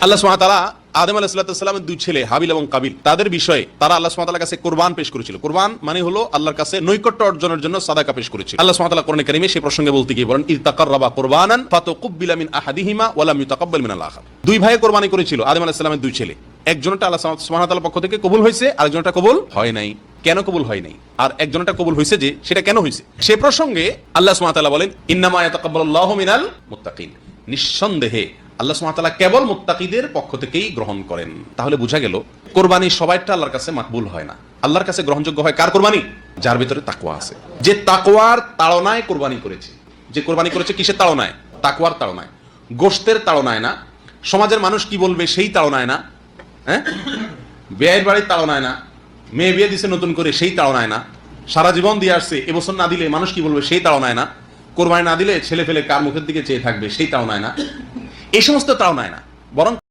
আল্লাহ সুবহানাহু ওয়া তাআলা আদম আলাইহিস সালামের দুই ছেলে হাবিল এবং কাবিল তাদের বিষয়ে তারা আল্লাহ সুবহানাহু ওয়া তাআলার কাছে কুরবান পেশ করেছিল। কুরবান মানে হলো আল্লাহর কাছে নৈকট্য অর্জনের জন্য সাদাকা পেশ করেছিল। আল্লাহ সুবহানাহু ওয়া তাআলা কোরআনে কারীমে সেই প্রসঙ্গে বলতে গিয়ে বলেন ইয তাকাররাবা কুরবানান ফাতুকুব্বিলা মিন আহাদিহিমা ওয়া লাম ইউতাকাব্বাল মিনাল আখার। দুই ভাই কুরবানি করেছিল, আদম আলাইহিস সালামের দুই ছেলে। একজনটা আল্লাহ সুবহানাহু ওয়া তাআলার পক্ষ থেকে কবুল হয়েছে, আরেকজনটা কবুল হয় নাই। কেন কবুল হয় নাই আর একজনটা কবুল হয়েছে যে সেটা কেন হয়েছে সে প্রসঙ্গে আল্লাহ সুবহানাহু ওয়া তাআলা বলেন ইন্নামা ইয়াতাকাব্বালুল্লাহু মিনাল মুত্তাকিন, নিঃসন্দেহে আল্লাহ সুবহানাহু ওয়া তাআলা কেবল মুত্তাকিদের পক্ষ থেকেই গ্রহণ করেন। তাহলে বোঝা গেল কোরবানি সবাইটা আল্লাহর কাছে মাকবুল হয় না। আল্লাহর কাছে গ্রহণযোগ্য হয় কার কোরবানি? যার ভিতরে তাকওয়া আছে, যে তাকওয়ার তাড়নায় কোরবানি করেছে। যে কোরবানি করেছে কিসের তাড়নায়? তাকওয়ার তাড়নায়, গোশতের তাড়নায় না, সমাজের মানুষ কি বলবে সেই তাড়নায় না, হ্যাঁ, বিয়ের বাড়ির তাড়নায় না, মেয়ে বিয়ে দিছে নতুন করে সেই তাড়নায় না, সারা জীবন দিয়ে আসছে এবছর না দিলে মানুষ কি বলবে সেই তাড়নায় না, কোরবানি না দিলে ছেলে ফেলে কার মুখের দিকে চেয়ে থাকবে সেই তাড়নায় না, এই সমস্ত তাড়নায় না, বরং